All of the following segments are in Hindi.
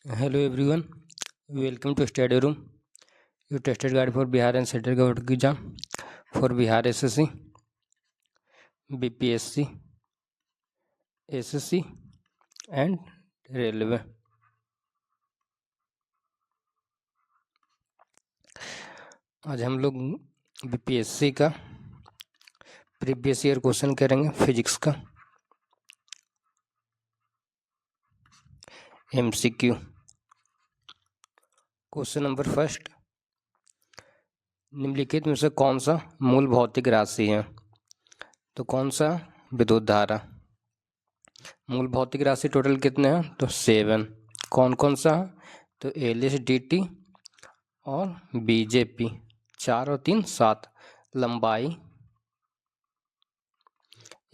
Hello everyone, welcome to Study Room. Your tested guide for Bihar and Central Government exam for Bihar SSC, BPSC, SSC and Railway. आज हम लोग BPSC का प्रीवियस ईयर क्वेश्चन करेंगे फिजिक्स का MCQ। क्वेश्चन नंबर फर्स्ट, निम्नलिखित में से कौन सा मूल भौतिक राशि है? तो कौन सा? विद्युत धारा। मूल भौतिक राशि टोटल कितने हैं? तो 7। कौन कौन सा? तो LSDT और BJP। 4 और 3 7। लंबाई,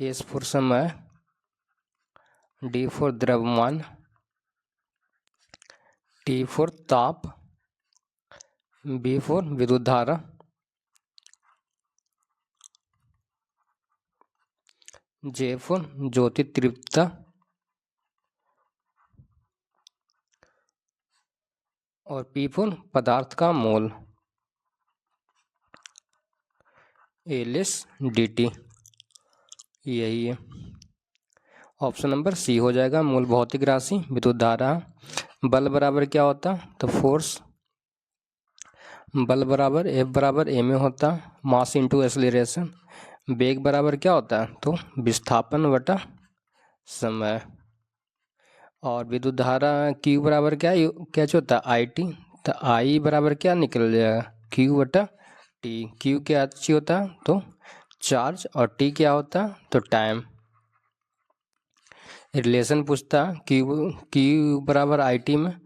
S फॉर समय, D फॉर द्रव्यमान, T फॉर ताप, B फॉर विद्युत धारा, J फॉर ज्योति तीव्रता और P फॉर पदार्थ का मोल। LSDT यही है। ऑप्शन नंबर सी हो जाएगा। मूल भौतिक राशि विद्युत धारा। बल बराबर क्या होता? तो फोर्स। बल बराबर F बराबर a में होता, मास इंटू एक्सेलरेशन। वेग बराबर क्या होता है? तो विस्थापन बटा समय। और विद्युत धारा Q बराबर क्या होता है? IT। तो I बराबर क्या निकल जाएगा? Q बटा T। Q क्या अच्छी होता है? तो चार्ज। और T क्या होता है? तो टाइम। रिलेशन पूछता Q बराबर IT में,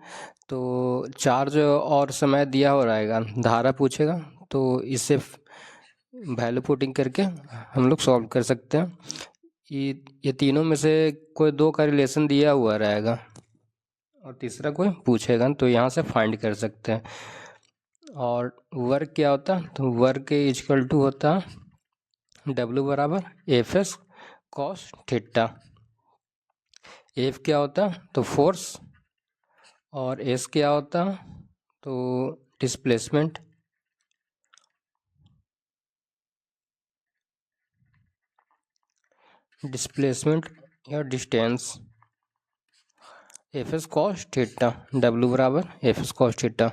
तो चार्ज और समय दिया हो रहेगा, धारा पूछेगा तो इससे वैल्यू पुटिंग करके हम लोग सॉल्व कर सकते हैं। ये तीनों में से कोई दो का रिलेशन दिया हुआ रहेगा और तीसरा कोई पूछेगा तो यहाँ से फाइंड कर सकते हैं। और वर्क क्या होता? तो वर्क इक्वल टू होता W बराबर FS कॉस थीटा। F क्या होता? तो फोर्स। और S क्या होता? तो डिस्प्लेसमेंट। या distance. FS cos theta, W बराबर FS cos theta.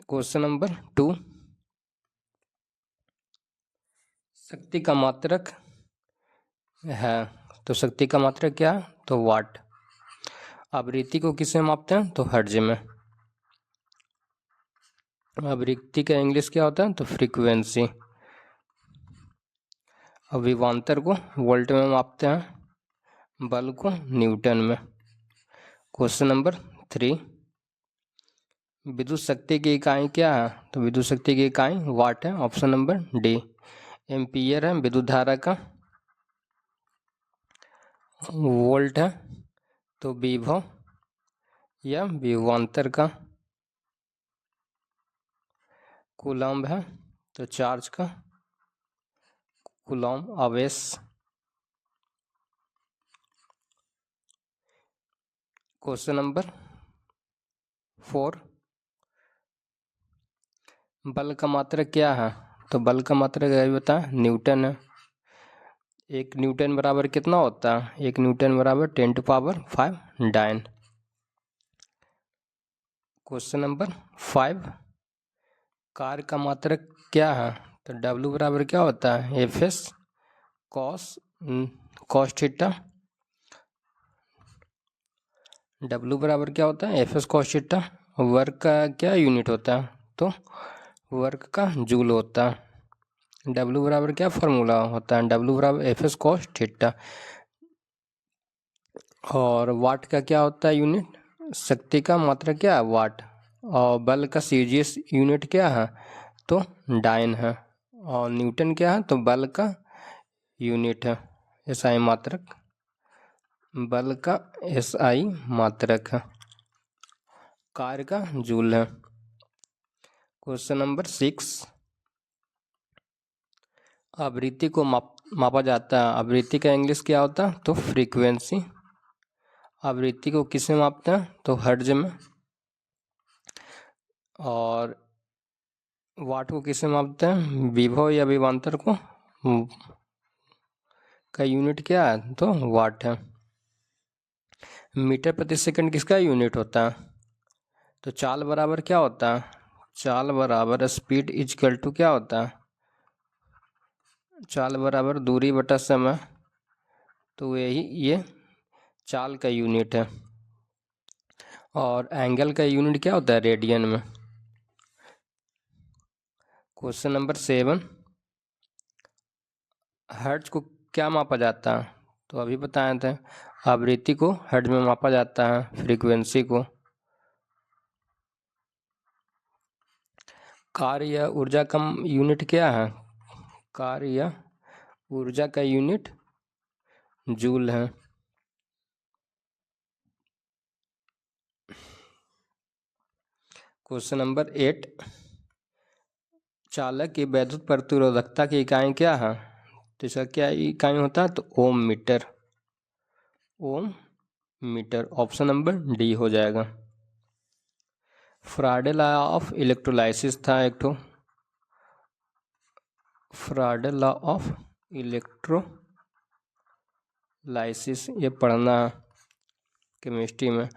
Question number 2, शक्ति का मात्रक है। तो शक्ति का मात्रक क्या है? तो वाट। आवृत्ति को किससे मापते हैं? तो हर्ट्ज में। आवृत्ति का इंग्लिश क्या होता है? तो फ्रीक्वेंसी। और विभवांतर को वोल्ट में मापते हैं, बल को न्यूटन में। क्वेश्चन नंबर 3, विद्युत शक्ति की इकाई क्या है? तो विद्युत शक्ति की इकाई वाट है। Option number D. एम्पियर है विद्युत धारा का। वोल्ट है तो विभव या विभवांतर का। कूलम्ब है तो चार्ज का। कूलम्ब आवेश। क्वेश्चन नंबर 4, बल का मात्रक क्या है? तो बल का मात्रक क्या बता? न्यूटन है। 1 न्यूटन बराबर कितना होता है? 1 न्यूटन बराबर 10⁵ डाइन। क्वेश्चन नंबर 5, कार्य का मात्रक क्या है? तो W बराबर क्या होता है? FS cos theta. W बराबर क्या होता है? FS cos theta. वर्क का क्या यूनिट होता है? तो वर्क का जूल होता है। W बराबर क्या फॉर्मूला होता है? W बराबर FS कॉस थीटा। और वाट का क्या होता है यूनिट? शक्ति का मात्रा क्या है? वाट। और बल का CGS यूनिट क्या है? तो डाइन है। और न्यूटन क्या है? तो बल का यूनिट है। SI मात्रक, बल का SI मात्रक है। कार्य का जूल है। क्वेश्चन नंबर 6, आवृत्ति को मापा जाता है। आवृत्ति का इंग्लिश क्या होता है? तो फ्रीक्वेंसी। आवृत्ति को किस में मापते हैं? तो हर्ट्ज में। और वाट को किस में मापते हैं? विभव या विभवांतर को का यूनिट क्या है? तो वाट है। मीटर प्रति सेकंड किसका यूनिट होता है? तो चाल बराबर क्या होता है? चाल बराबर स्पीड इजकल टू क्या होता है? चाल बराबर दूरी बटा समय। तो यही ये चाल का यूनिट है। और एंगल का यूनिट क्या होता है? रेडियन में। क्वेश्चन नंबर 7, हर्ट्ज को क्या मापा जाता है? तो अभी बताए थे, आवृत्ति को हर्ट्ज में मापा जाता है, फ्रीक्वेंसी को। कार्य या ऊर्जा का यूनिट क्या है? कार्य या ऊर्जा का यूनिट जूल है। क्वेश्चन नंबर 8, चालक की वैद्युत प्रतिरोधकता की इकाई क्या है? तो इसका क्या इकाई होता है? तो ओम मीटर। ओम मीटर। ऑप्शन नंबर डी हो जाएगा। फ्राडे लॉ ऑफ इलेक्ट्रोलाइसिस था एक तो, फ्राडे लॉ ऑफ इलेक्ट्रोलाइसिस, ये पढ़ना केमिस्ट्री में,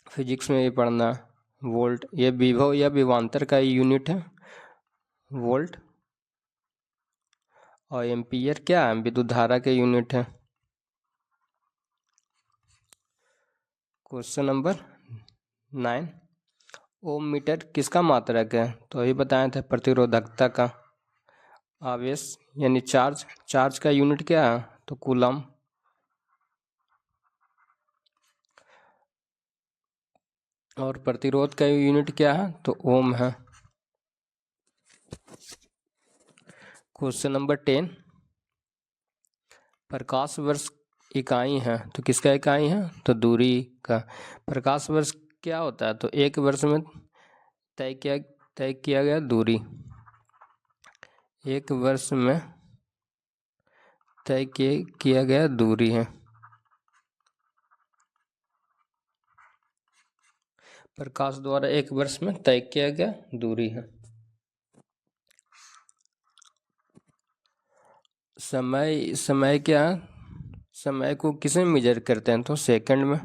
फिजिक्स में ये पढ़ना। वोल्ट, ये विभव या विभवांतर का यूनिट है, वोल्ट। और एम्पियर क्या है? विद्युत धारा के यूनिट है। क्वेश्चन नंबर 9, ओम मीटर किसका मात्रक है? तो अभी बताए थे, प्रतिरोधकता का। आवेश यानी चार्ज, चार्ज का यूनिट क्या है? तो कूलम। और प्रतिरोध का यूनिट क्या है? तो ओम है। क्वेश्चन नंबर 10, प्रकाश वर्ष इकाई है, तो किसका इकाई है? तो दूरी का। प्रकाश वर्ष क्या होता है? तो एक वर्ष में तय किया गया दूरी। एक वर्ष में तय किया गया दूरी है। प्रकाश द्वारा एक वर्ष में तय किया गया दूरी है। समय क्या? समय को किसे मेजर करते हैं? तो सेकंड में।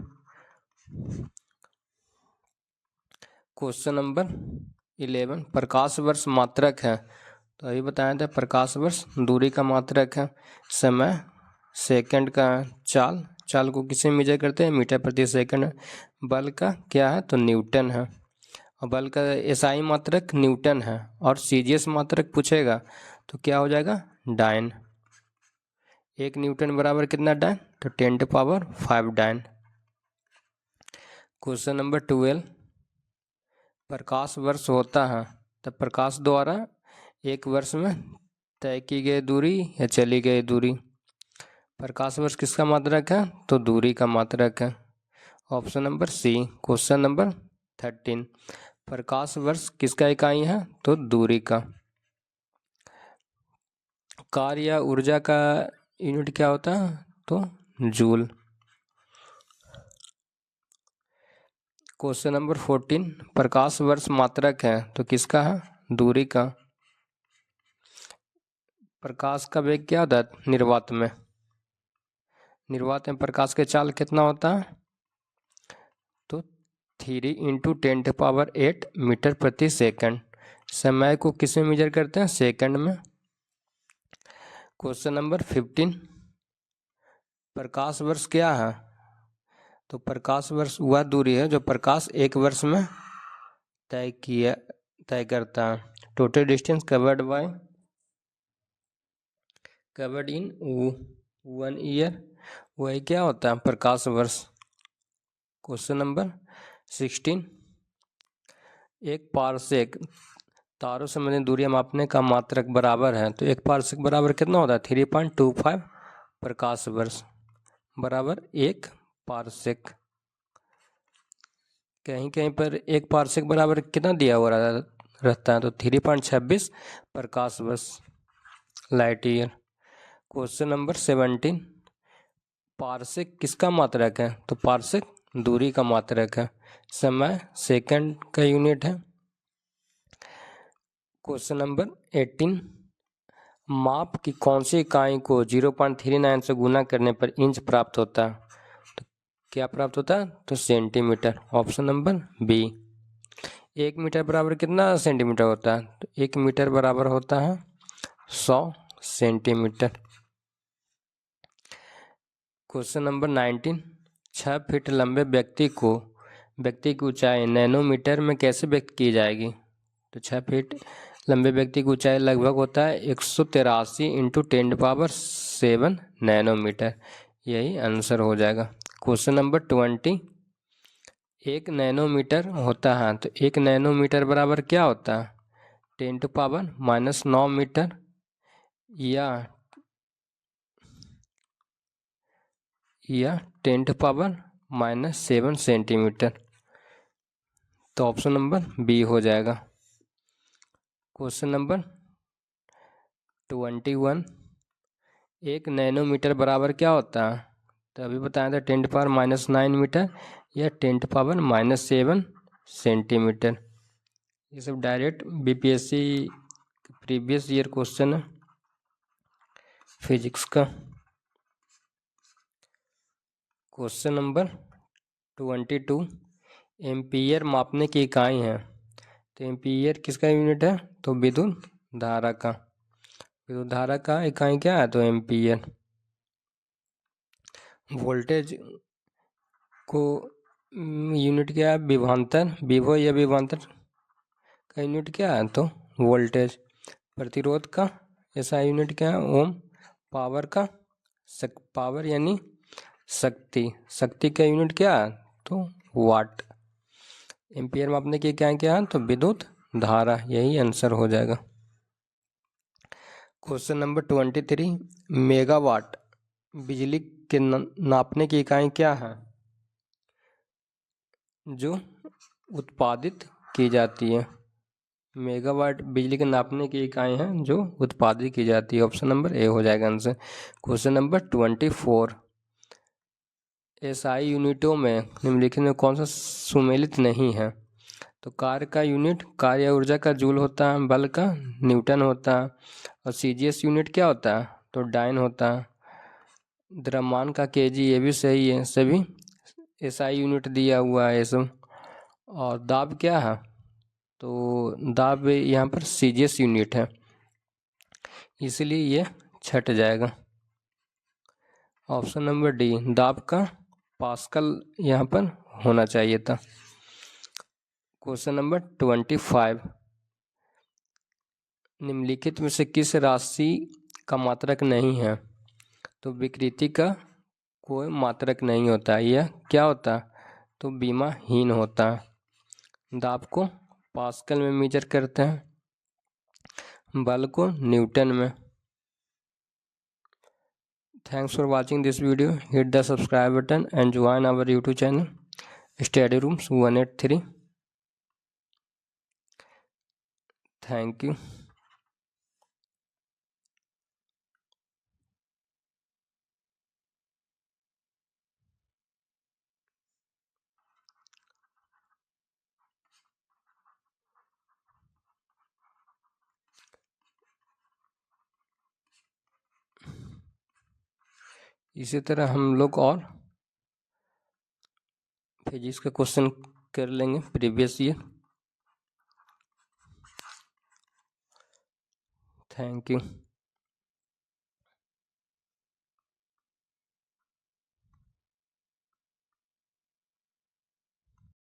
क्वेश्चन नंबर 11, प्रकाश वर्ष मात्रक है, तो अभी बताया था, प्रकाश वर्ष दूरी का मात्रक है। समय सेकंड का। चाल, चाल को किसे मेजर करते हैं? मीटर प्रति सेकंड। बल का क्या है? तो न्यूटन है। और बल का एसआई मात्रक न्यूटन है। और सीजीएस मात्रक पूछेगा तो क्या हो जाएगा? डायन। 1 न्यूटन बराबर कितना डायन? तो 10⁵ डायन। क्वेश्चन नंबर 12, प्रकाश वर्ष होता है, तब प्रकाश द्वारा एक वर्ष में तय की गई दूरी या चली गई दूरी। प्रकाश वर्ष किसका मात्रक है? तो दूरी का मात्रक है। Option number C. Question number 13, प्रकाश वर्ष किसका इकाई है? तो दूरी का। कार्य या ऊर्जा का यूनिट क्या होता है? तो जूल। क्वेश्चन नंबर 14, प्रकाश वर्ष मात्रक है, तो किसका है? दूरी का। प्रकाश का वेग क्या होता है निर्वात में? निर्वात में प्रकाश के चाल कितना होता है? तो 3 × 10⁸ मीटर प्रति सेकंड। समय को किस में मेजर करते हैं? सेकंड में। क्वेश्चन नंबर 15, प्रकाश वर्ष क्या है? तो प्रकाश वर्ष वह दूरी है जो प्रकाश एक वर्ष में तय करता है। Total distance covered in 1 year, वही क्या होता है? प्रकाश वर्ष। क्वेश्चन नंबर 16, एक पारसेक तारों से संबंधित दूरियां मापने का मात्रक बराबर है, तो एक पारसेक बराबर कितना होता है? 3.25 प्रकाश वर्ष बराबर एक पारसेक। कहीं कहीं पर एक पारसेक बराबर कितना दिया हुआ रहता है? तो 3.26 प्रकाश वर्ष, light year. Question number 17, Parsik किसका मात्रक है? तो पारसिक दूरी का मात्रक है। समय सेकंड का यूनिट है। क्वेश्चन नंबर 18, माप की कौन सी इकाई को 0.39 से गुना करने पर इंच प्राप्त होता है? तो क्या प्राप्त होता है? तो centimetre. Option number B. 1 metre बराबर कितना सेंटीमीटर होता है? तो 1 मीटर बराबर होता है 100 सेंटीमीटर। क्वेश्चन नंबर 19, 6 फीट लंबे व्यक्ति की ऊंचाई नैनोमीटर में कैसे व्यक्त की जाएगी? तो 6 फीट लंबे व्यक्ति की ऊंचाई लगभग होता है 183 इंटू 10⁷ नैनोमीटर। यही आंसर हो जाएगा। क्वेश्चन नंबर 20, 1 नैनोमीटर होता है तो 1 नैनोमीटर बराबर क्या होता है? 10⁻⁹ मीटर या 10⁻⁷ सेंटीमीटर। तो ऑप्शन नंबर बी हो जाएगा। क्वेश्चन नंबर 21, 1 नैनोमीटर बराबर क्या होता है? तो अभी बताया था 10⁻⁹ मीटर या 10⁻⁷ सेंटीमीटर। ये सब direct BPSC previous year question है फिजिक्स का। क्वेश्चन नंबर 22, एम्पीयर मापने की इकाई है। तो एम्पीयर किसका यूनिट है? तो विद्युत धारा का। विद्युत धारा का इकाई क्या है? तो एम्पीयर। वोल्टेज को यूनिट क्या है? विभवांतर। विभव या विभवांतर का यूनिट क्या है? तो वोल्टेज। प्रतिरोध का ऐसा यूनिट क्या है? ओम। पावर का पावर यानी शक्ति। शक्ति का यूनिट क्या है? तो वाट। एम्पीयर मापने की क्या क्या है? तो विद्युत धारा। यही आंसर हो जाएगा। क्वेश्चन नंबर 23, मेगावाट बिजली के नापने की इकाई क्या है जो उत्पादित की जाती है? मेगावाट बिजली के नापने की इकाई है जो उत्पादित की जाती है। ऑप्शन नंबर ए हो जाएगा आंसर। क्वेश्चन नंबर 24, एसआई यूनिटों में निम्नलिखित में कौन सा सुमेलित नहीं है? तो कार्य का यूनिट कार्य ऊर्जा का जूल होता है, बल का न्यूटन होता है, और सीजीएस यूनिट क्या होता है? तो डाइन होता है। द्रव्यमान का केजी, ये भी सही है। सभी एसआई यूनिट दिया हुआ है ये सब। और दाब क्या है? तो दाब यहाँ पर सीजीएस यूनिट है, इसलिए ये छट जाएगा। ऑप्शन नंबर डी, दाब का पास्कल यहाँ पर होना चाहिए था। क्वेश्चन नंबर 25, निम्नलिखित में से किस राशि का मात्रक नहीं है? तो विकृति का कोई मात्रक नहीं होता। यह क्या होता? तो बीमाहीन होता। दाब को पास्कल में मेजर करते हैं, बल को न्यूटन में। Thanks for watching this video. Hit the subscribe button and join our YouTube channel Study Rooms 183. Thank you. इसी तरह हम लोग और फिजिक्स का क्वेश्चन कर लेंगे प्रीवियस ईयर। Thank you.